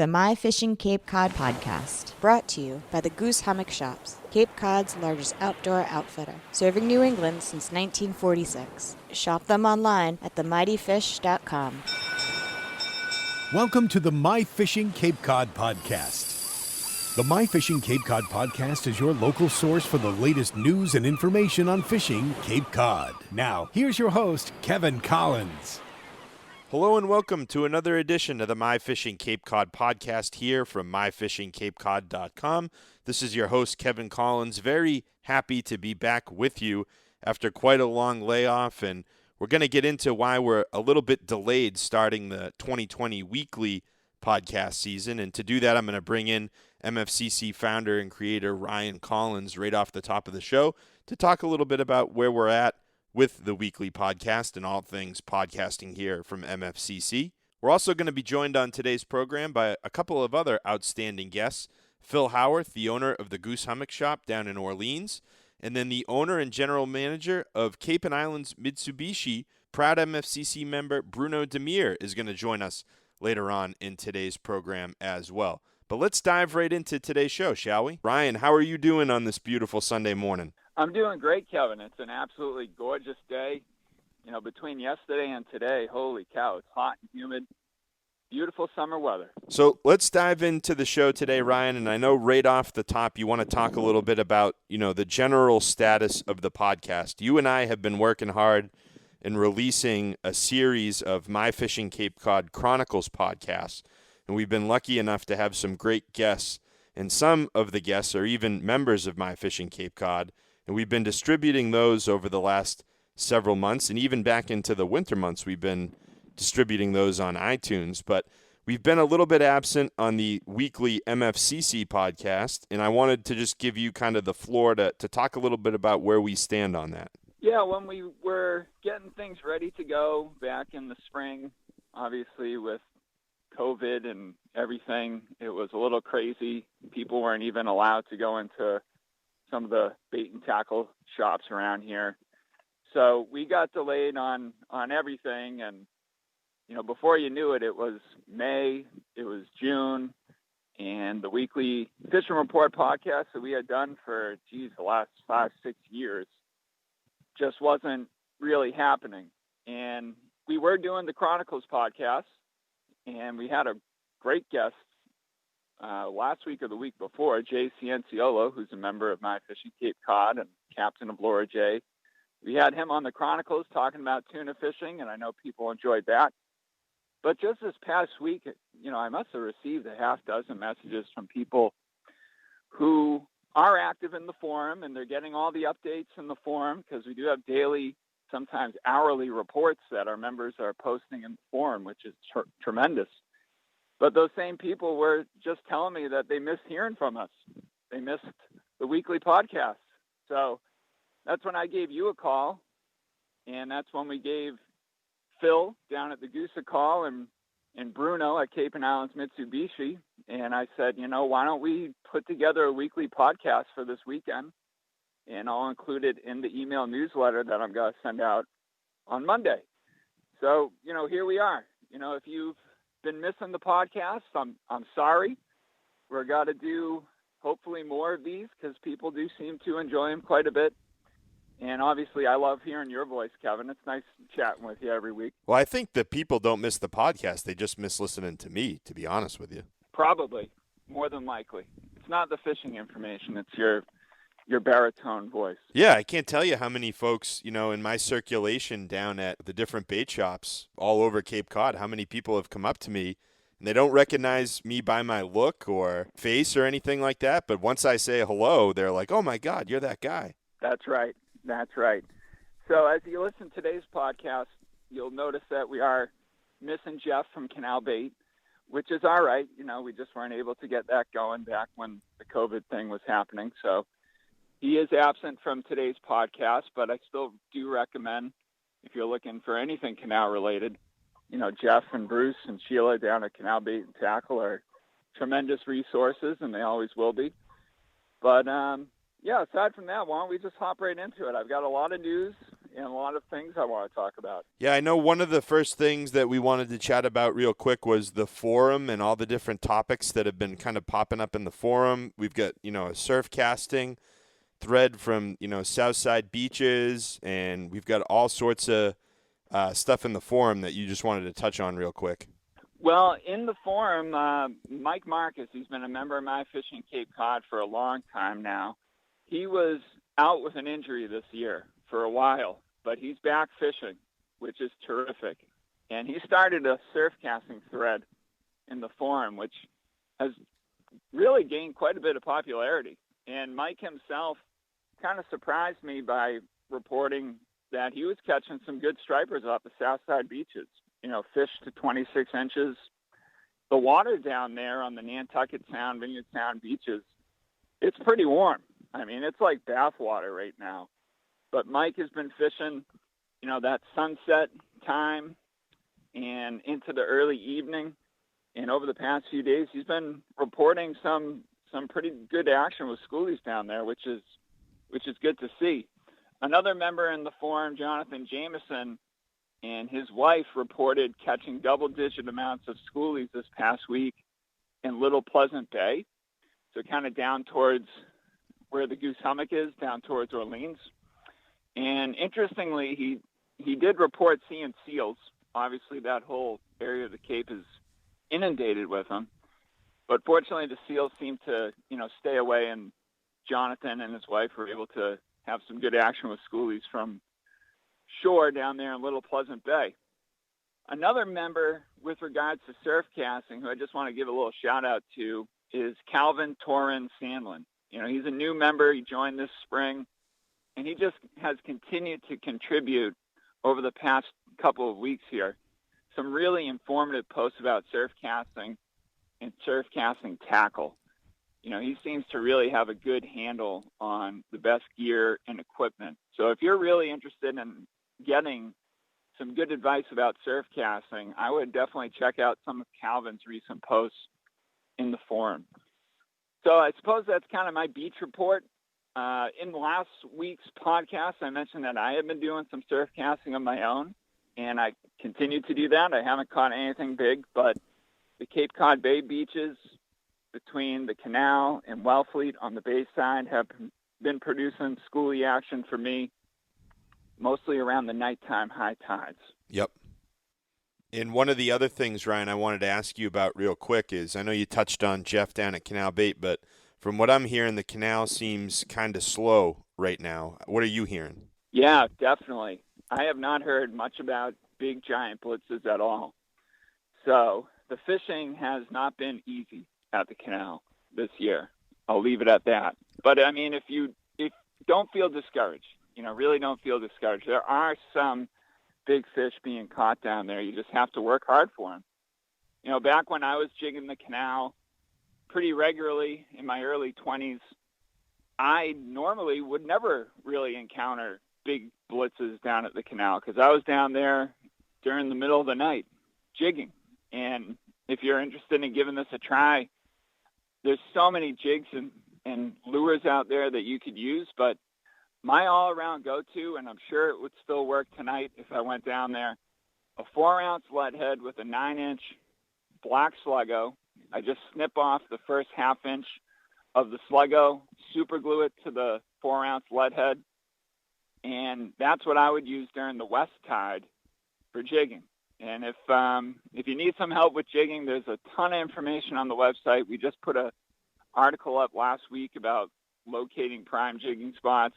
The My Fishing Cape Cod podcast. Brought to you by the Goose Hummock Shops, Cape Cod's largest outdoor outfitter, serving New England since 1946. Shop them online at themightyfish.com. Welcome to the My Fishing Cape Cod podcast. The My Fishing Cape Cod podcast is your local source for the latest news and information on fishing Cape Cod. Now, here's your host, Kevin Collins. Hello and welcome to another edition of the My Fishing Cape Cod podcast here from myfishingcapecod.com. This is your host, Kevin Collins. Very happy to be back with you after quite a long layoff, and we're going to get into why we're a little bit delayed starting the 2020 weekly podcast season. And to do that, I'm going to bring in MFCC founder and creator Ryan Collins right off the top of the show to talk a little bit about where we're at with the weekly podcast and all things podcasting here from MFCC. We're also going to be joined on today's program by a couple of other outstanding guests. Phil Howarth, the owner of the Goose Hummock Shop down in Orleans, and then the owner and general manager of Cape and Islands Mitsubishi, proud MFCC member Bruno Demir is going to join us later on in today's program as well. But let's dive right into today's show, shall we? Ryan, how are you doing on this beautiful Sunday morning? I'm doing great, Kevin. It's an absolutely gorgeous day. You know, between yesterday and today, holy cow, it's hot and humid. Beautiful summer weather. So let's dive into the show today, Ryan. And I know right off the top you want to talk a little bit about, the general status of the podcast. You and I have been working hard in releasing a series of My Fishing Cape Cod Chronicles podcasts. And we've been lucky enough to have some great guests. And some of the guests are even members of My Fishing Cape Cod. And we've been distributing those over the last several months, and even back into the winter months, we've been distributing those on iTunes. But we've been a little bit absent on the weekly MFCC podcast, and I wanted to just give you kind of the floor to talk a little bit about where we stand on that. Yeah, when we were getting things ready to go back in the spring, obviously with COVID and everything, it was a little crazy. People weren't even allowed to go into some of the bait and tackle shops around here. So we got delayed on everything. And, before you knew it, it was May, it was June, and the weekly Fishing Report podcast that we had done for, the last 5-6 years just wasn't really happening. And we were doing the Chronicles podcast, and we had a great guest last week or the week before, Jay Cianciolo, who's a member of My Fishing Cape Cod and captain of Laura J. We had him on the Chronicles talking about tuna fishing, and I know people enjoyed that. But just this past week, I must have received a half dozen messages from people who are active in the forum, and they're getting all the updates in the forum because we do have daily, sometimes hourly reports that our members are posting in the forum, which is tremendous. But those same people were just telling me that they missed hearing from us. They missed the weekly podcast. So that's when I gave you a call, and that's when we gave Phil down at the Goose a call and Bruno at Cape and Islands Mitsubishi. And I said, why don't we put together a weekly podcast for this weekend? And I'll include it in the email newsletter that I'm going to send out on Monday. So, here we are. If you've been missing the podcast, I'm sorry. We're got to do hopefully more of these because people do seem to enjoy them quite a bit. And obviously, I love hearing your voice, Kevin. It's nice chatting with you every week. Well, I think that people don't miss the podcast. They just miss listening to me, to be honest with you. Probably, more than likely. It's not the fishing information. It's your baritone voice. Yeah, I can't tell you how many folks, in my circulation down at the different bait shops all over Cape Cod, how many people have come up to me and they don't recognize me by my look or face or anything like that. But once I say hello, they're like, oh, my God, you're that guy. That's right. That's right. So as you listen to today's podcast, you'll notice that we are missing Jeff from Canal Bait, which is all right. We just weren't able to get that going back when the COVID thing was happening. So he is absent from today's podcast, but I still do recommend, if you're looking for anything canal related, Jeff and Bruce and Sheila down at Canal Bait and Tackle are tremendous resources, and they always will be. But, aside from that, why don't we just hop right into it? I've got a lot of news, and a lot of things I want to talk about. Yeah, I know one of the first things that we wanted to chat about real quick was the forum and all the different topics that have been kind of popping up in the forum. We've got, a surf casting thread from, Southside beaches, and we've got all sorts of stuff in the forum that you just wanted to touch on real quick. Well, in the forum, Mike Marcus, who's been a member of My Fishing Cape Cod for a long time now, he was out with an injury this year for a while, but he's back fishing, which is terrific. And he started a surf casting thread in the forum, which has really gained quite a bit of popularity. And Mike himself kind of surprised me by reporting that he was catching some good stripers off the Southside beaches, fish to 26 inches. The water down there on the Nantucket Sound, Vineyard Sound beaches, it's pretty warm. I mean, it's like bath water right now. But Mike has been fishing, that sunset time and into the early evening. And over the past few days, he's been reporting some pretty good action with schoolies down there, which is good to see. Another member in the forum, Jonathan Jameson, and his wife reported catching double-digit amounts of schoolies this past week in Little Pleasant Bay, so kind of down towards where the Goose Hummock is, down towards Orleans. And interestingly, he did report seeing seals. Obviously, that whole area of the Cape is inundated with them. But fortunately, the seals seem to, stay away, and Jonathan and his wife were able to have some good action with schoolies from shore down there in Little Pleasant Bay. Another member with regards to surf casting, who I just want to give a little shout out to, is Calvin Torin Sandlin. He's a new member. He joined this spring, and he just has continued to contribute over the past couple of weeks here. Some really informative posts about surf casting and surf casting tackle. He seems to really have a good handle on the best gear and equipment. So if you're really interested in getting some good advice about surf casting, I would definitely check out some of Calvin's recent posts in the forum. So I suppose that's kind of my beach report. In last week's podcast, I mentioned that I have been doing some surf casting of my own, and I continue to do that. I haven't caught anything big, but the Cape Cod Bay beaches between the canal and Wellfleet on the bay side have been producing schoolie action for me, mostly around the nighttime high tides. Yep. And one of the other things, Ryan, I wanted to ask you about real quick is, I know you touched on Jeff down at Canal Bait, but from what I'm hearing, the canal seems kind of slow right now. What are you hearing? Yeah, definitely. I have not heard much about big giant blitzes at all. So the fishing has not been easy at the canal this year. I'll leave it at that. But I mean, if don't feel discouraged, really don't feel discouraged. There are some big fish being caught down there. You just have to work hard for them. Back when I was jigging the canal pretty regularly in my early 20s, I normally would never really encounter big blitzes down at the canal because I was down there during the middle of the night jigging. And if you're interested in giving this a try, there's so many jigs and lures out there that you could use, but my all-around go-to, and I'm sure it would still work tonight if I went down there, a 4-ounce lead head with a 9-inch black sluggo. I just snip off the first half-inch of the sluggo, super glue it to the 4-ounce lead head, and that's what I would use during the west tide for jigging. And if you need some help with jigging, there's a ton of information on the website. We just put an article up last week about locating prime jigging spots.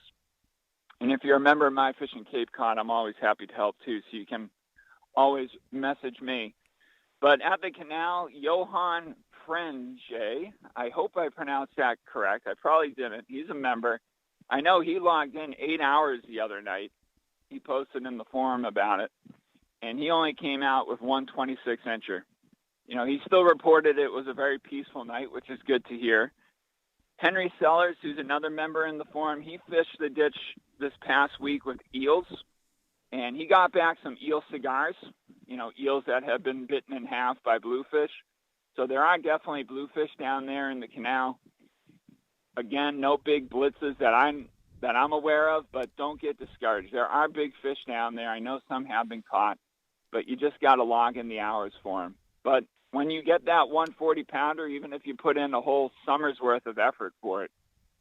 And if you're a member of My Fishing Cape Cod, I'm always happy to help too, so you can always message me. But at the canal, Johan Frenge, I hope I pronounced that correct. I probably didn't. He's a member. I know he logged in 8 hours the other night. He posted in the forum about it. And he only came out with one 26-incher. He still reported it was a very peaceful night, which is good to hear. Henry Sellers, who's another member in the forum, he fished the ditch this past week with eels, and he got back some eel cigars, eels that have been bitten in half by bluefish. So there are definitely bluefish down there in the canal. Again, no big blitzes that I'm that I'm aware of, but don't get discouraged. There are big fish down there. I know some have been caught, but you just got to log in the hours for them. But when you get that 140-pounder, even if you put in a whole summer's worth of effort for it,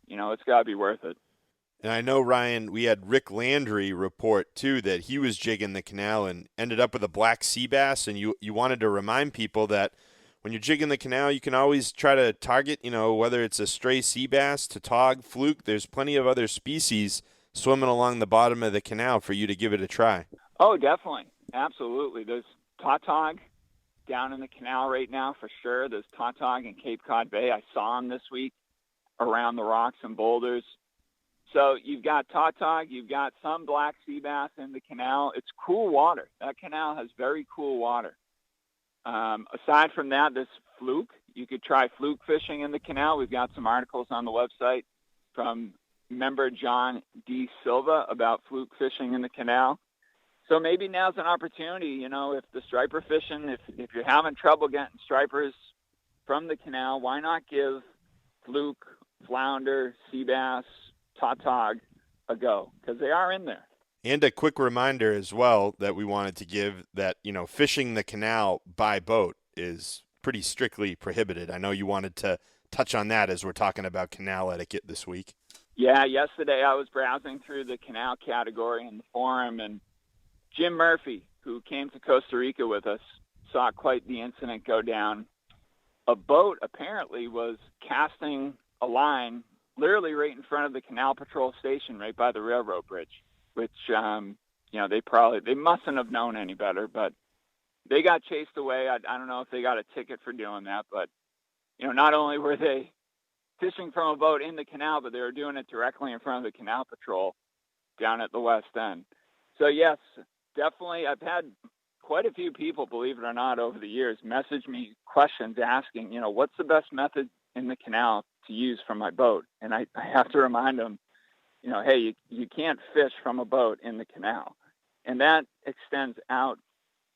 it's got to be worth it. And I know, Ryan, we had Rick Landry report, too, that he was jigging the canal and ended up with a black sea bass. And you wanted to remind people that when you're jigging the canal, you can always try to target, whether it's a stray sea bass, tautog, fluke. There's plenty of other species swimming along the bottom of the canal for you to give it a try. Oh, definitely. Absolutely. There's tautog down in the canal right now for sure. There's tautog in Cape Cod Bay. I saw them this week around the rocks and boulders. So you've got tautog, you've got some black sea bass in the canal. It's cool water. That canal has very cool water. Aside from that, there's fluke. You could try fluke fishing in the canal. We've got some articles on the website from member John D. Silva about fluke fishing in the canal. So maybe now's an opportunity, if the striper fishing, if you're having trouble getting stripers from the canal, why not give fluke, flounder, sea bass, tautog a go, because they are in there. And a quick reminder as well that we wanted to give that, fishing the canal by boat is pretty strictly prohibited. I know you wanted to touch on that as we're talking about canal etiquette this week. Yeah, yesterday I was browsing through the canal category in the forum, and Jim Murphy, who came to Costa Rica with us, saw quite the incident go down. A boat apparently was casting a line literally right in front of the Canal Patrol station, right by the railroad bridge, which, they mustn't have known any better, but they got chased away. I don't know if they got a ticket for doing that, but, not only were they fishing from a boat in the canal, but they were doing it directly in front of the Canal Patrol down at the west end. So, yes, definitely. I've had quite a few people, believe it or not, over the years message me questions asking, what's the best method in the canal to use from my boat? And I have to remind them, hey, you can't fish from a boat in the canal. And that extends out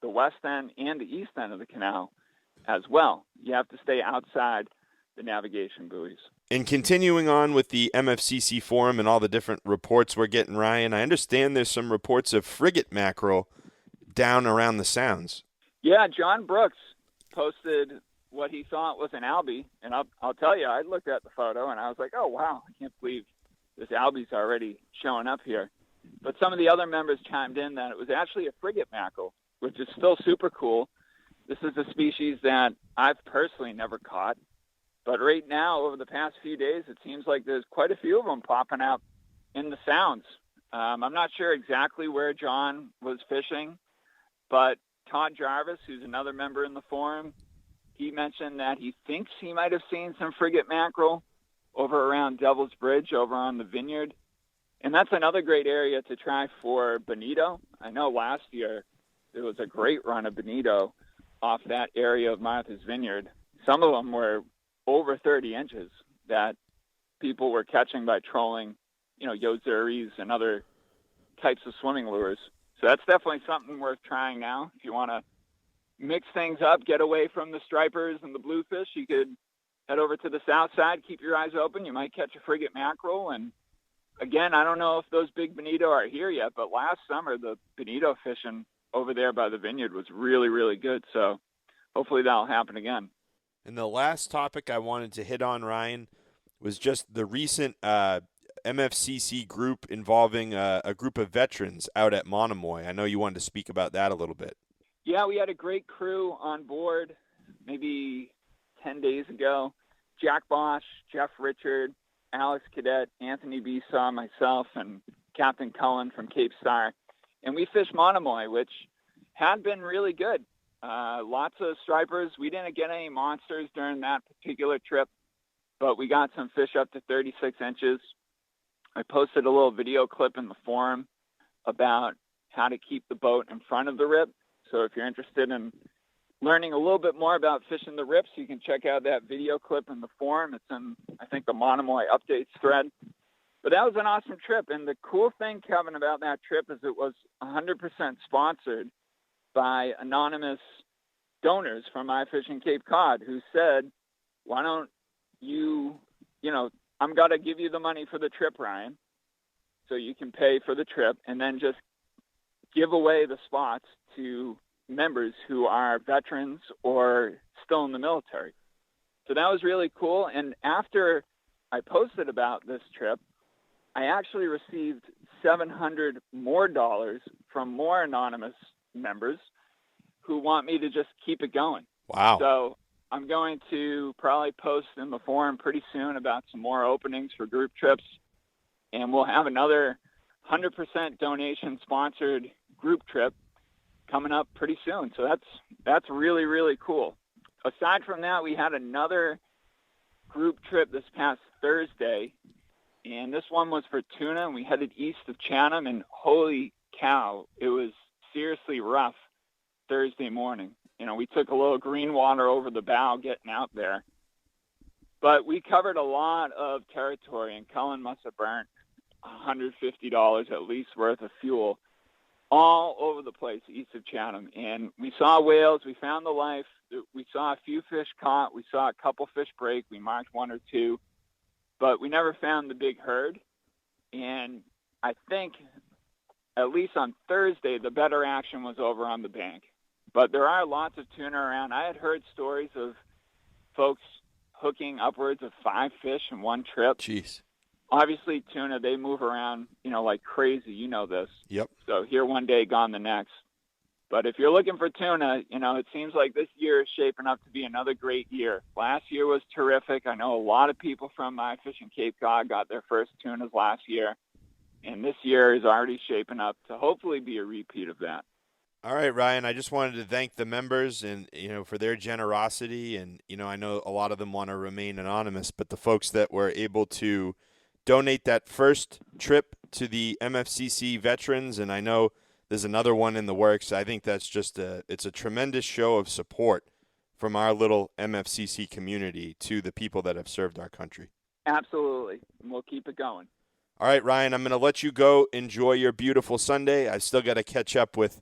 the west end and the east end of the canal as well. You have to stay outside the navigation buoys. And continuing on with the MFCC forum and all the different reports we're getting, Ryan, I understand there's some reports of frigate mackerel down around the sounds. Yeah, John Brooks posted what he thought was an Albie, and I'll tell you, I looked at the photo and I was like, oh, wow, I can't believe this Albie's already showing up here. But some of the other members chimed in that it was actually a frigate mackerel, which is still super cool. This is a species that I've personally never caught, but right now, over the past few days, it seems like there's quite a few of them popping up in the sounds. I'm not sure exactly where John was fishing, but Todd Jarvis, who's another member in the forum, he mentioned that he thinks he might have seen some frigate mackerel over around Devil's Bridge over on the Vineyard. And that's another great area to try for bonito. I know last year there was a great run of bonito off that area of Martha's Vineyard. Some of them were over 30 inches that people were catching by trolling, yozuris and other types of swimming lures. So that's definitely something worth trying now. If you want to mix things up, get away from the stripers and the bluefish, you could head over to the south side, keep your eyes open. You might catch a frigate mackerel. And again, I don't know if those big bonito are here yet, but last summer the bonito fishing over there by the Vineyard was really, really good. So hopefully that'll happen again. And the last topic I wanted to hit on, Ryan, was just the recent MFCC group involving a group of veterans out at Monomoy. I know you wanted to speak about that a little bit. Yeah, we had a great crew on board maybe 10 days ago. Jack Bosch, Jeff Richard, Alex Cadet, Anthony Besaw, myself, and Captain Cullen from Cape Star. And we fished Monomoy, which had been really good. Lots of stripers. We didn't get any monsters during that particular trip, but we got some fish up to 36 inches. I posted a little video clip in the forum about how to keep the boat in front of the rip. So if you're interested in learning a little bit more about fishing the rips, you can check out that video clip in the forum. It's in, I think, the Monomoy updates thread. But that was an awesome trip. And the cool thing, Kevin, about that trip is it was 100% sponsored by anonymous donors from My Fishing Cape Cod who said, why don't you, I'm going to give you the money for the trip, Ryan. So you can pay for the trip and then just give away the spots to members who are veterans or still in the military. So that was really cool. And after I posted about this trip, I actually received $700 more from more anonymous members who want me to just keep it going. Wow. So I'm going to probably post in the forum pretty soon about some more openings for group trips, and we'll have another 100% donation sponsored group trip coming up pretty soon. So that's really, really cool. Aside from that, we had another group trip this past Thursday, and this one was for tuna, and we headed east of Chatham, and holy cow, it was seriously rough Thursday morning. You know, we took a little green water over the bow getting out there. But we covered a lot of territory, and Cullen must have burnt $150 at least worth of fuel all over the place east of Chatham. And we saw whales. We found the life. We saw a few fish caught. We saw a couple fish break. We marked one or two. But we never found the big herd. And I think, at least on Thursday, the better action was over on the bank. But there are lots of tuna around. I had heard stories of folks hooking upwards of 5 fish in one trip. Jeez. Obviously, tuna, they move around, like crazy. You know this. Yep. So here one day, gone the next. But if you're looking for tuna, it seems like this year is shaping up to be another great year. Last year was terrific. I know a lot of people from My Fishing Cape Cod got their first tunas last year. And this year is already shaping up to hopefully be a repeat of that. All right, Ryan, I just wanted to thank the members and, for their generosity. And, I know a lot of them want to remain anonymous, but the folks that were able to donate that first trip to the MFCC veterans, and I know there's another one in the works. I think that's just it's a tremendous show of support from our little MFCC community to the people that have served our country. Absolutely. And we'll keep it going. All right, Ryan, I'm going to let you go. Enjoy your beautiful Sunday. I still got to catch up with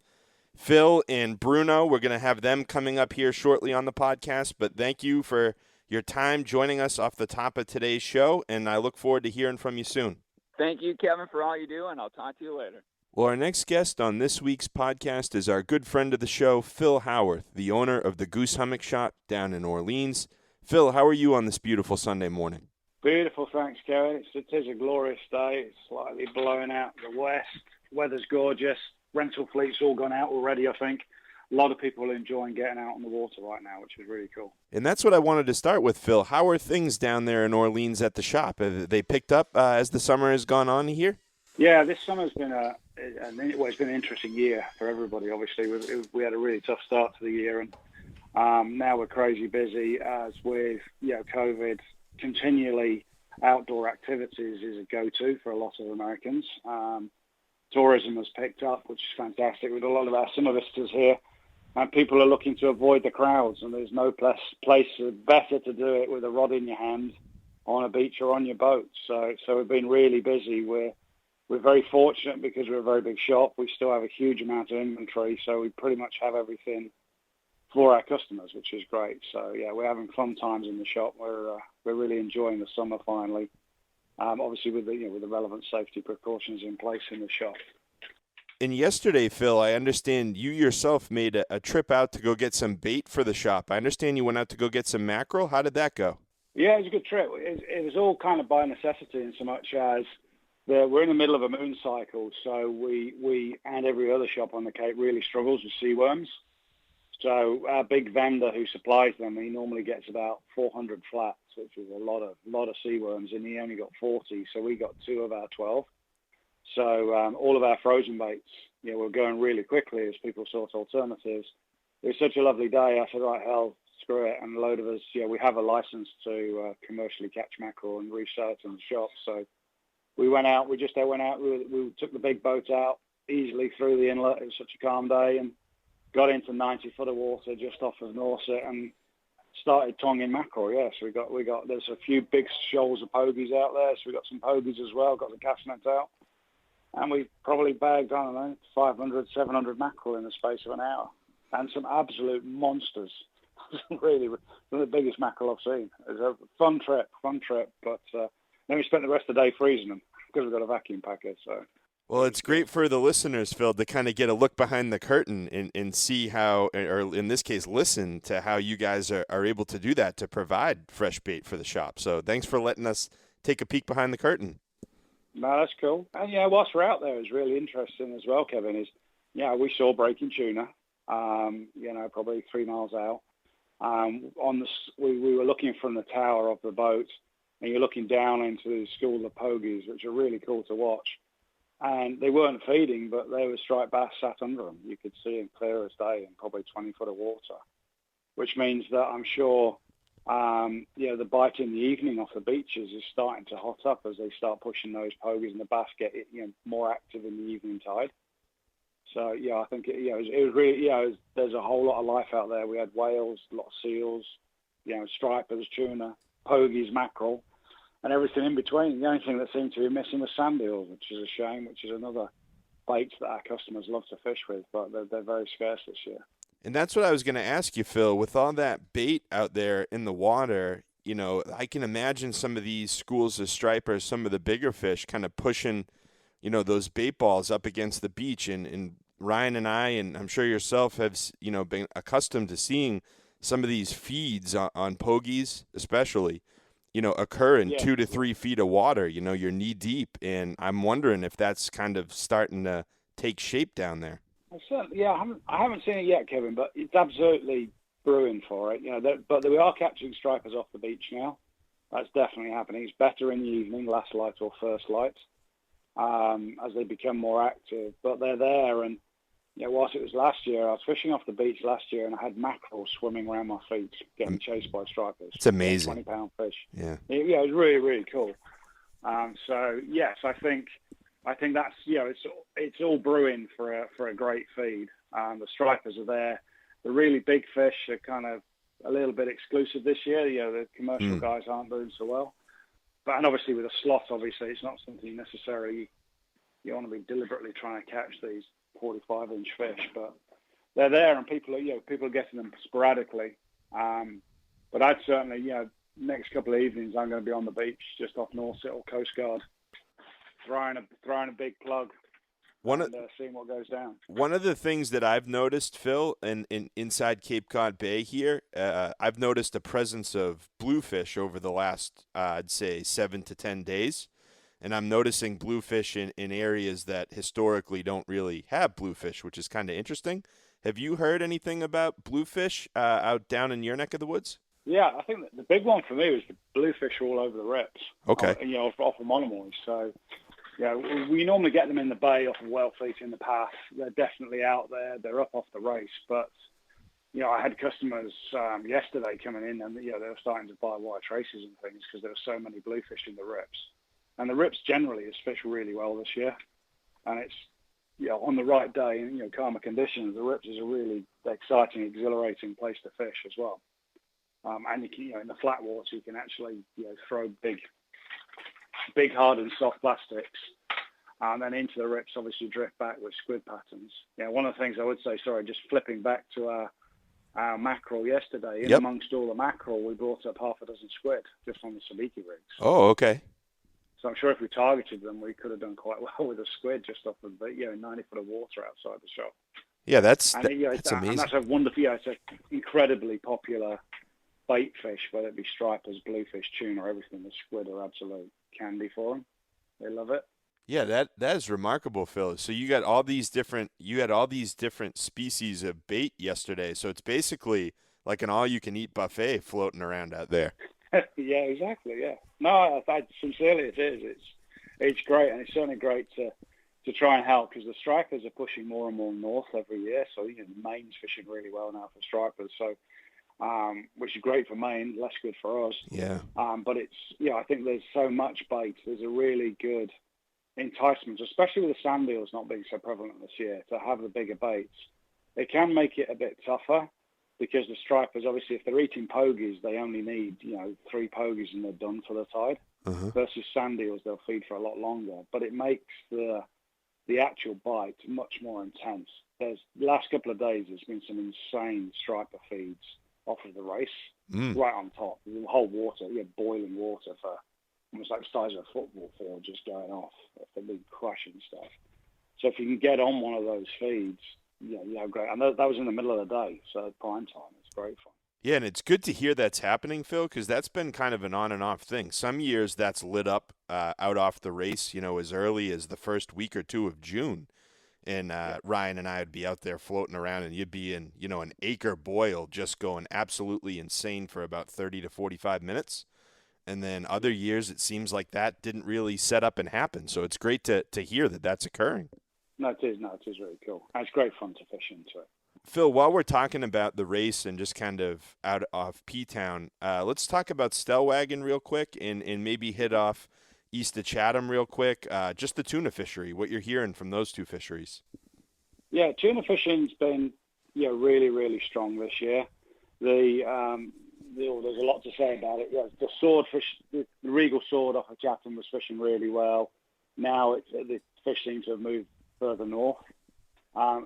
Phil and Bruno. We're going to have them coming up here shortly on the podcast, but thank you for your time joining us off the top of today's show, and I look forward to hearing from you soon. Thank you, Kevin, for all you do, and I'll talk to you later. Well, our next guest on this week's podcast is our good friend of the show, Phil Howarth, the owner of the Goose Hummock Shop down in Orleans. Phil, how are you on this beautiful Sunday morning? Beautiful, thanks, Kevin. It is a glorious day. It's slightly blowing out the west. Weather's gorgeous. Rental fleet's all gone out already, I think. A lot of people are enjoying getting out on the water right now, which is really cool. And that's what I wanted to start with, Phil. How are things down there in Orleans at the shop? Have they picked up as the summer has gone on here? Yeah, this summer's been it's been an interesting year for everybody. Obviously, we had a really tough start to the year, and now we're crazy busy as with COVID. Continually, outdoor activities is a go-to for a lot of Americans. Tourism has picked up, which is fantastic. With a lot of our summer visitors here, and people are looking to avoid the crowds, and there's no place better to do it with a rod in your hand on a beach or on your boat. So we've been really busy. We're very fortunate because we're a very big shop. We still have a huge amount of inventory, so we pretty much have everything for our customers, which is great. So yeah, we're having fun times in the shop. We're really enjoying the summer finally. Obviously with the relevant safety precautions in place in the shop. And yesterday, Phil, I understand you yourself made a trip out to go get some bait for the shop. I understand you went out to go get some mackerel. How did that go? Yeah, it was a good trip. It was all kind of by necessity in so much as we're in the middle of a moon cycle, so we and every other shop on the Cape really struggles with seaworms. So our big vendor who supplies them, he normally gets about 400 flats, which is a lot of seaworms, and he only got 40, so we got 2 of our 12. So all of our frozen baits, were going really quickly as people sought alternatives. It was such a lovely day. I said, right, hell, screw it. And a load of us, we have a license to commercially catch mackerel and resell it in the shop. So we went out. We took the big boat out easily through the inlet. It was such a calm day, and got into 90 foot of water just off of Nauset and started tonging mackerel. Yeah, so we got there's a few big shoals of pogies out there, so we got some pogies as well. Got the cast nets out, and we probably bagged 500, 700 mackerel in the space of an hour, and some absolute monsters. Really, one of the biggest mackerel I've seen. It was a fun trip, but then we spent the rest of the day freezing them. we've got a vacuum packer. So. Well, it's great for the listeners, Phil, to kind of get a look behind the curtain and see how, or in this case, listen to how you guys are able to do that to provide fresh bait for the shop. So thanks for letting us take a peek behind the curtain. No, that's cool. And, whilst we're out there, it's really interesting as well, Kevin, is, we saw breaking tuna, probably 3 miles out. We were looking from the tower of the boat, and you're looking down into the school of pogies, which are really cool to watch. And they weren't feeding, but there was striped bass sat under them. You could see them clear as day in probably 20 foot of water, which means that I'm sure, the bite in the evening off the beaches is starting to hot up as they start pushing those pogies and the bass get more active in the evening tide. So, I think it was really, there's a whole lot of life out there. We had whales, a lot of seals, stripers, tuna, pogies, mackerel, and everything in between. The only thing that seemed to be missing was sand eels, which is a shame, which is another bait that our customers love to fish with, but they're very scarce this year. And that's what I was going to ask you, Phil. With all that bait out there in the water, I can imagine some of these schools of stripers, some of the bigger fish kind of pushing, those bait balls up against the beach. And Ryan and I, and I'm sure yourself, have, been accustomed to seeing some of these feeds on pogies especially, occur in 2 to 3 feet of water. You're knee deep, and I'm wondering if that's kind of starting to take shape down there. I haven't seen it yet, Kevin, but it's absolutely brewing for it. But we are catching stripers off the beach now. That's definitely happening. It's better in the evening, last light or first light, as they become more active. But they're there, and whilst it was last year, I was fishing off the beach last year, and I had mackerel swimming around my feet, getting chased by stripers. It's amazing. 20-pound fish. Yeah, it was really, really cool. So yes, I think that's it's all brewing for a great feed. The stripers are there. The really big fish are kind of a little bit exclusive this year. The commercial guys aren't doing so well. And obviously with a slot, it's not something necessarily you want to be deliberately trying to catch these 45-inch fish, but they're there, and people are getting them sporadically. But I'd certainly, next couple of evenings, I'm going to be on the beach just off Nauset or Coast Guard, throwing a big plug, seeing what goes down. One of the things that I've noticed, Phil, inside Cape Cod Bay here, I've noticed a presence of bluefish over the last, I'd say, 7 to 10 days. And I'm noticing bluefish in areas that historically don't really have bluefish, which is kind of interesting. Have you heard anything about bluefish out down in your neck of the woods? Yeah, I think the big one for me was the bluefish all over the rips. Okay. Off of Monomoy. So, we normally get them in the bay off of Wellfleet in the path. They're definitely out there. They're up off the race. But, I had customers yesterday coming in, and, they were starting to buy white traces and things because there were so many bluefish in the rips. And the rips generally is fished really well this year. And it's, on the right day and, calmer conditions, the rips is a really exciting, exhilarating place to fish as well. And you can, in the flat water, you can actually, throw big, hard and soft plastics, and then into the rips, obviously drift back with squid patterns. One of the things I would say, just flipping back to our mackerel yesterday, in amongst all the mackerel, we brought up half a dozen squid just on the sabiki rigs. Oh, okay. So I'm sure if we targeted them, we could have done quite well with a squid just off of 90 foot of water outside the shop. Yeah, that's amazing. And that's a wonderful, it's an incredibly popular bait fish, whether it be stripers, bluefish, tuna, everything. The squid are absolute candy for them. They love it. Yeah, that is remarkable, Phil. So you had all these different species of bait yesterday. So it's basically like an all-you-can-eat buffet floating around out there. Yeah, exactly. Yeah. No, sincerely, it is. It's great, and it's certainly great to try and help because the stripers are pushing more and more north every year. So Maine's fishing really well now for stripers. So, which is great for Maine, less good for us. Yeah. But it's I think there's so much bait. There's a really good enticement, especially with the sand eels not being so prevalent this year, to have the bigger baits. It can make it a bit tougher. Because the stripers, obviously, if they're eating pogies, they only need, 3 pogies and they're done for the tide. Uh-huh. Versus sand eels, they'll feed for a lot longer. But it makes the actual bite much more intense. The last couple of days, there's been some insane striper feeds off of the race, right on top. The whole water, boiling water for, almost like the size of a football field just going off. The big crushing stuff. So if you can get on one of those feeds, great. And that was in the middle of the day, so prime time. It's great fun. Yeah, and it's good to hear that's happening, Phil, because that's been kind of an on and off thing. Some years that's lit up out off the race, as early as the first week or two of June. And Ryan and I would be out there floating around, and you'd be in, an acre boil just going absolutely insane for about 30 to 45 minutes. And then other years it seems like that didn't really set up and happen. So it's great to hear that that's occurring. No, it is really cool. And it's great fun to fish into it. Phil, while we're talking about the race and just kind of out of P-Town, let's talk about Stellwagen real quick and maybe hit off east of Chatham real quick. Just the tuna fishery, what you're hearing from those two fisheries. Yeah, tuna fishing's been really, really strong this year. There's a lot to say about it. Yeah, the swordfish, the regal sword off of Chatham was fishing really well. Now the fish seem to have moved further north.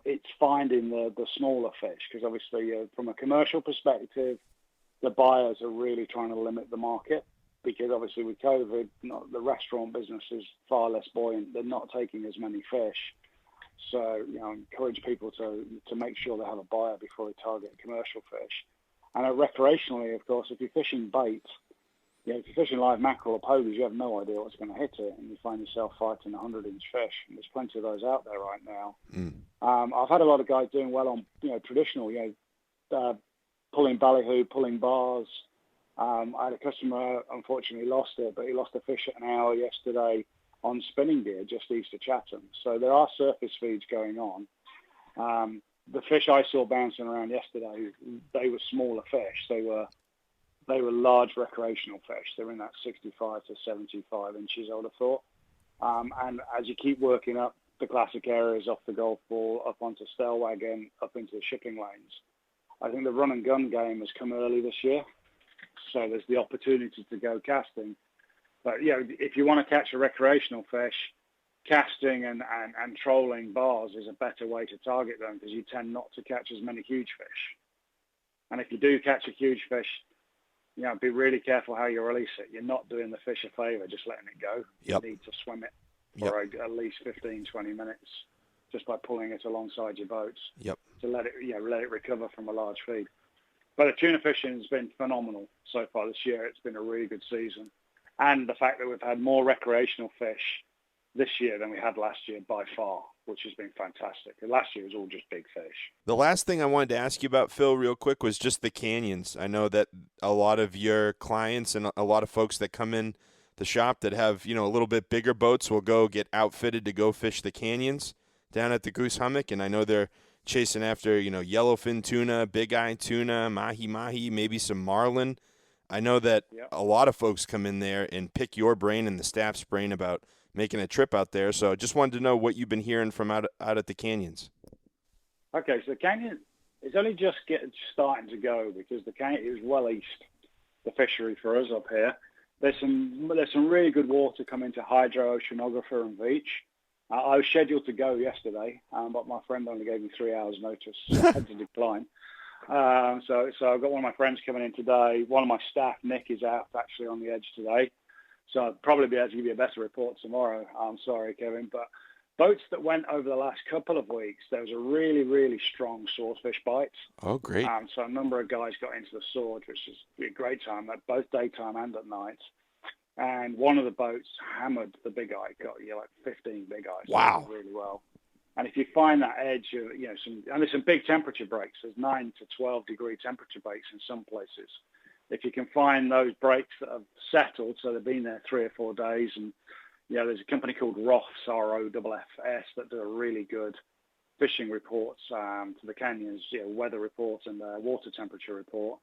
It's finding the smaller fish because obviously from a commercial perspective, the buyers are really trying to limit the market because obviously with COVID, the restaurant business is far less buoyant. They're not taking as many fish. So, encourage people to make sure they have a buyer before they target commercial fish. And recreationally, of course, if you're fishing bait, if you're fishing live mackerel or bodes, you have no idea what's going to hit it, and you find yourself fighting 100-inch fish. And there's plenty of those out there right now. I've had a lot of guys doing well on, traditional, pulling ballyhoo, pulling bars. I had a customer, unfortunately, lost it, but he lost a fish at an hour yesterday on spinning gear just east of Chatham. So there are surface feeds going on. The fish I saw bouncing around yesterday, they were smaller fish. They were large recreational fish. They're in that 65 to 75 inches, I would have thought. And as you keep working up the classic areas off the golf ball, up onto Stellwagen, up into the shipping lanes, I think the run and gun game has come early this year. So there's the opportunity to go casting. But, if you want to catch a recreational fish, casting and trolling bars is a better way to target them because you tend not to catch as many huge fish. And if you do catch a huge fish, be really careful how you release it. You're not doing the fish a favor just letting it go. Yep. You need to swim it for at least 15, 20 minutes just by pulling it alongside your boats to let it recover from a large feed. But the tuna fishing has been phenomenal so far this year. It's been a really good season. And the fact that we've had more recreational fish this year than we had last year by far, which has been fantastic. And last year was all just big fish. The last thing I wanted to ask you about, Phil, real quick, was just the canyons. I know that a lot of your clients and a lot of folks that come in the shop that have, a little bit bigger boats will go get outfitted to go fish the canyons down at the Goose Hummock. And I know they're chasing after, yellowfin tuna, big eye tuna, mahi-mahi, maybe some marlin. I know that a lot of folks come in there and pick your brain and the staff's brain about making a trip out there. So just wanted to know what you've been hearing from out at the canyons. Okay, so the canyon is only just starting to go because the canyon is well east, the fishery for us up here. There's some really good water coming to Hydro, Oceanographer and Beach. I was scheduled to go yesterday, but my friend only gave me 3 hours notice, so I had to decline. So I've got one of my friends coming in today. One of my staff, Nick, is out actually on the edge today. So I'll probably be able to give you a better report tomorrow. I'm sorry, Kevin. But boats that went over the last couple of weeks, there was a really, really strong swordfish bite. Oh, great. So a number of guys got into the sword, which is a great time, both daytime and at night. And one of the boats hammered the big eye, got 15 big eyes. Wow. Really well. And if you find that edge, there's some big temperature breaks. There's 9 to 12 degree temperature breaks in some places. If you can find those breaks that have settled, so they've been there 3 or 4 days, and there's a company called ROFS, ROFFS, that do a really good fishing reports to the canyons, weather report and water temperature report.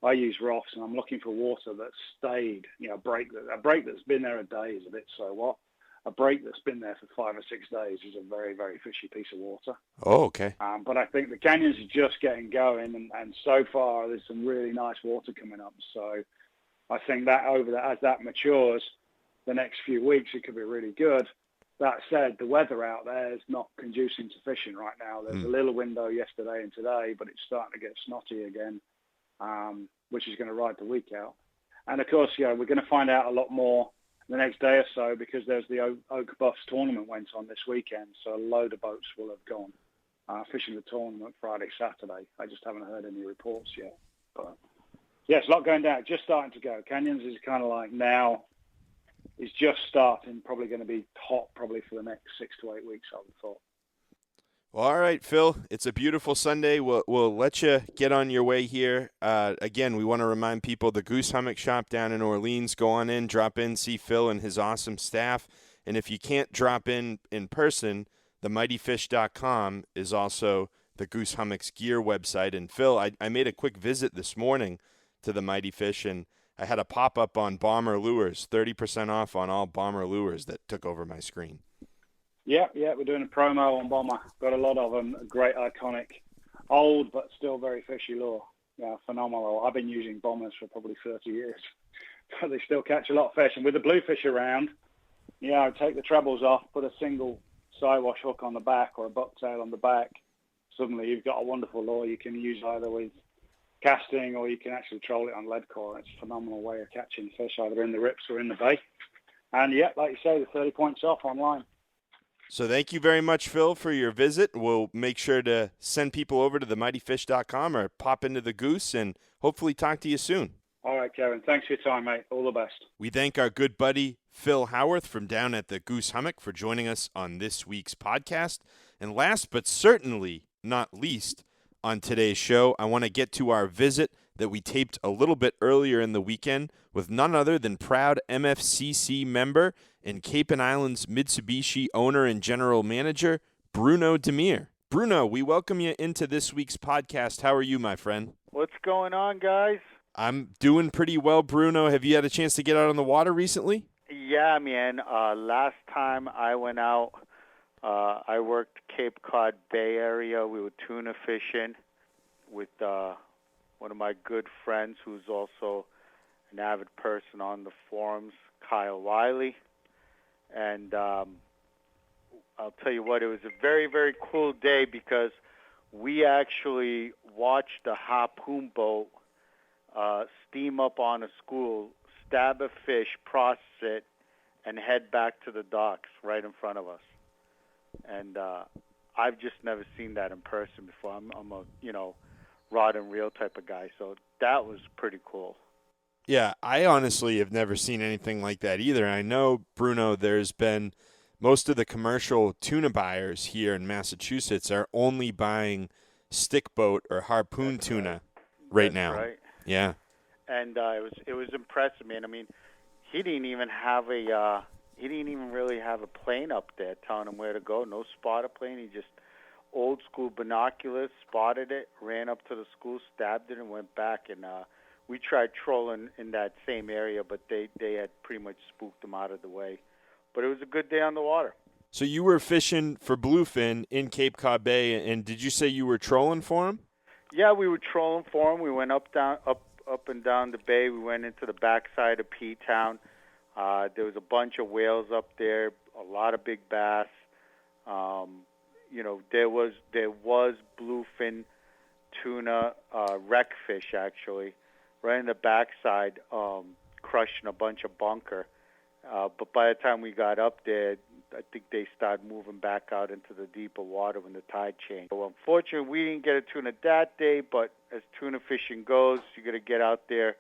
I use ROFS, and I'm looking for water that stayed. A break that's been there a day is a bit so what. A break that's been there for 5 or 6 days is a very, very fishy piece of water. Oh, okay. But I think the canyons are just getting going, and so far there's some really nice water coming up. So I think that as that matures, the next few weeks it could be really good. That said, the weather out there is not conducive to fishing right now. There's a little window yesterday and today, but it's starting to get snotty again, which is going to ride the week out. And of course, we're going to find out a lot more the next day or so because there's the Oak Buffs tournament went on this weekend, so a load of boats will have gone fishing the tournament Friday, Saturday. I just haven't heard any reports yet. But yeah, it's a lot going down. Just starting to go. Canyons is kind of like now is just starting, probably going to be hot probably for the next 6 to 8 weeks, I would have thought. Well, all right, Phil. It's a beautiful Sunday. We'll let you get on your way here. Again, we want to remind people the Goose Hummock Shop down in Orleans. Go on in, drop in, see Phil and his awesome staff. And if you can't drop in person, themightyfish.com is also the Goose Hummock's gear website. And Phil, I made a quick visit this morning to the Mighty Fish, and I had a pop-up on Bomber Lures, 30% off on all Bomber Lures that took over my screen. Yeah, we're doing a promo on Bomber. Got a lot of them. A great, iconic, old but still very fishy lure. Yeah, phenomenal. I've been using Bombers for probably 30 years, but they still catch a lot of fish. And with the Bluefish around, I take the trebles off, put a single sidewash hook on the back or a bucktail on the back. Suddenly you've got a wonderful lure you can use either with casting or you can actually troll it on lead core. It's a phenomenal way of catching fish either in the rips or in the bay. And yeah, like you say, the 30 points off online. So thank you very much, Phil, for your visit. We'll make sure to send people over to themightyfish.com or pop into the Goose and hopefully talk to you soon. All right, Kevin. Thanks for your time, mate. All the best. We thank our good buddy Phil Howarth from down at the Goose Hummock for joining us on this week's podcast. And last but certainly not least on today's show, I want to get to our visit that we taped a little bit earlier in the weekend with none other than proud MFCC member and Cape and Islands Mitsubishi owner and general manager, Bruno Demir. Bruno, we welcome you into this week's podcast. How are you, my friend? What's going on, guys? I'm doing pretty well, Bruno. Have you had a chance to get out on the water recently? Yeah, man. Last time I went out, I worked Cape Cod Bay area. We were tuna fishing with one of my good friends who's also an avid person on the forums, Kyle Wiley. And I'll tell you what, it was a very, very cool day because we actually watched a harpoon boat steam up on a school, stab a fish, process it, and head back to the docks right in front of us. And I've just never seen that in person before. I'm a rod and reel type of guy, so that was pretty cool. Yeah, I honestly have never seen anything like that either. I know, Bruno, there's been most of the commercial tuna buyers here in Massachusetts are only buying stick boat or harpoon tuna right now. Right. Yeah. And it was impressive, man. I mean, he didn't even really have a plane up there telling him where to go. No spotter plane. He just old school binoculars, spotted it, ran up to the school, stabbed it, and went back. And we tried trolling in that same area, but they had pretty much spooked him out of the way. But it was a good day on the water. So you were fishing for bluefin in Cape Cod Bay, and did you say you were trolling for him? Yeah, we were trolling for him. We went up and down the bay. We went into the backside of P-Town. There was a bunch of whales up there, a lot of big bass. There was bluefin, tuna, wreckfish actually, right in the backside, crushing a bunch of bunker. But by the time we got up there, I think they started moving back out into the deeper water when the tide changed. So unfortunately, we didn't get a tuna that day, but as tuna fishing goes, you got to get out there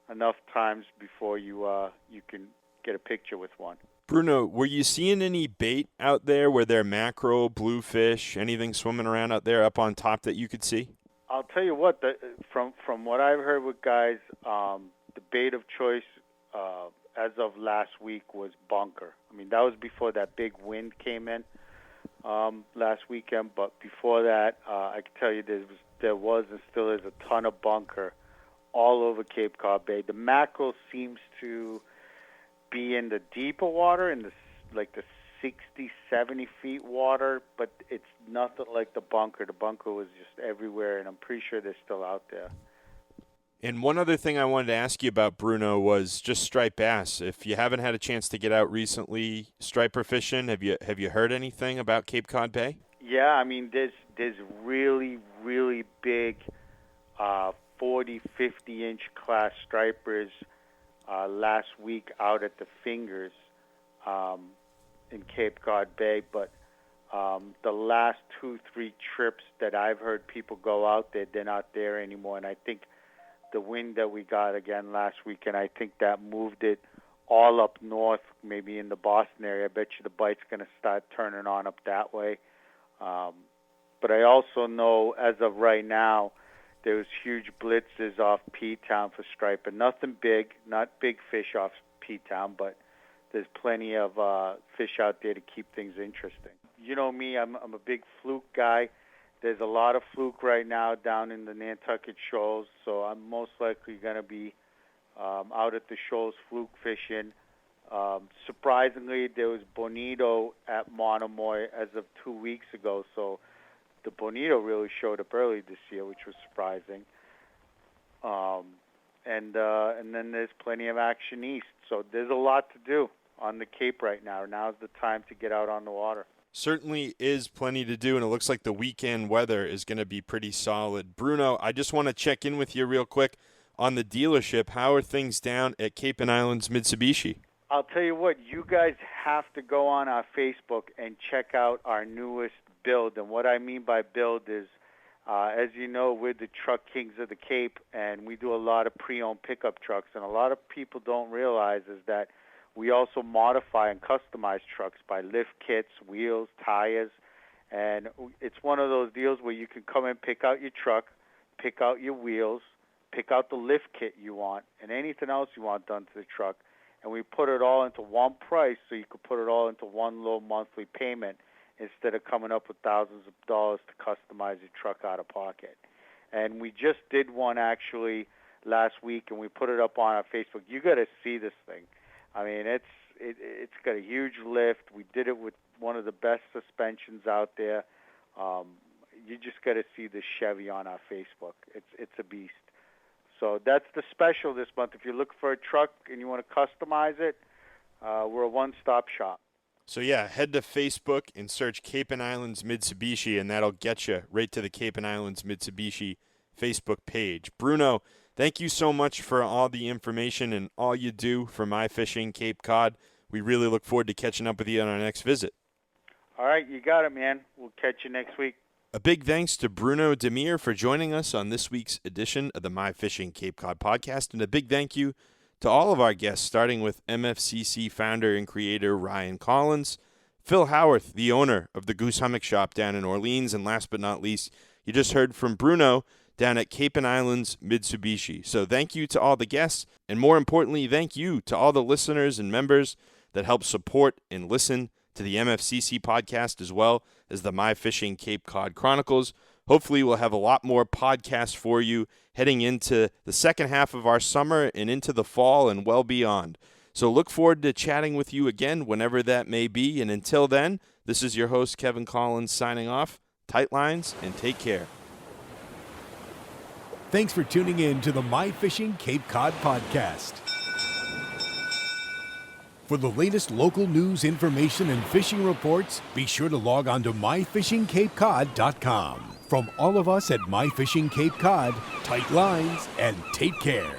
enough times before you can get a picture with one. Bruno, were you seeing any bait out there? Were there mackerel, bluefish, anything swimming around out there up on top that you could see? I'll tell you what, from what I've heard with guys, the bait of choice as of last week was bunker. I mean, that was before that big wind came in last weekend, but before that, I can tell you there was and still is a ton of bunker all over Cape Cod Bay. The mackerel seems to be in the deeper water, in the 60, 70 feet water, but it's nothing like the bunker. The bunker was just everywhere, and I'm pretty sure they're still out there. And one other thing I wanted to ask you about, Bruno, was just striped bass. If you haven't had a chance to get out recently, striper fishing, have you heard anything about Cape Cod Bay? Yeah, I mean, there's really, really big 40, 50-inch class stripers last week out at the Fingers in Cape Cod Bay, but the last 2-3 trips that I've heard people go out there, they're not there anymore. And I think the wind that we got again last weekend, I think that moved it all up north, maybe in the Boston area. I bet you the bite's going to start turning on up that way. But I also know, as of right now, there's huge blitzes off P-Town for striping. Nothing big, not big fish off P-Town, but there's plenty of fish out there to keep things interesting. You know me, I'm a big fluke guy. There's a lot of fluke right now down in the Nantucket Shoals, so I'm most likely going to be out at the shoals fluke fishing. Surprisingly, there was bonito at Monomoy as of 2 weeks ago, so the bonito really showed up early this year, which was surprising. And then there's plenty of action east, so there's a lot to do on the Cape right now. Now's the time to get out on the water. Certainly is plenty to do, and it looks like the weekend weather is going to be pretty solid. Bruno, I just want to check in with you real quick on the dealership. How are things down at Cape and Islands Mitsubishi? I'll tell you what, you guys have to go on our Facebook and check out our newest build. And what I mean by build is, as you know, we're the truck kings of the Cape, and we do a lot of pre-owned pickup trucks. And a lot of people don't realize is that we also modify and customize trucks by lift kits, wheels, tires. And it's one of those deals where you can come and pick out your truck, pick out your wheels, pick out the lift kit you want, and anything else you want done to the truck. And we put it all into one price so you could put it all into one low monthly payment instead of coming up with thousands of dollars to customize your truck out of pocket. And we just did one actually last week, and we put it up on our Facebook. You got to see this thing. I mean, it's got a huge lift. We did it with one of the best suspensions out there. You just got to see the Chevy on our Facebook. It's a beast. So that's the special this month. If you're looking for a truck and you want to customize it, we're a one-stop shop. So, yeah, head to Facebook and search Cape and Islands Mitsubishi, and that'll get you right to the Cape and Islands Mitsubishi Facebook page. Bruno, thank you so much for all the information and all you do for My Fishing Cape Cod. We really look forward to catching up with you on our next visit. All right, you got it, man. We'll catch you next week. A big thanks to Bruno Demir for joining us on this week's edition of the My Fishing Cape Cod podcast, and a big thank you to all of our guests, starting with MFCC founder and creator Ryan Collins, Phil Howarth, the owner of the Goose Hummock Shop down in Orleans, and last but not least, you just heard from Bruno down at Cape and Islands Mitsubishi. So thank you to all the guests, and more importantly, thank you to all the listeners and members that help support and listen to the MFCC podcast as well as the My Fishing Cape Cod Chronicles. Hopefully we'll have a lot more podcasts for you heading into the second half of our summer and into the fall and well beyond. So look forward to chatting with you again whenever that may be. And until then, this is your host, Kevin Collins, signing off. Tight lines and take care. Thanks for tuning in to the My Fishing Cape Cod podcast. For the latest local news, information, and fishing reports, be sure to log on to myfishingcapecod.com. From all of us at My Fishing Cape Cod, tight lines and take care.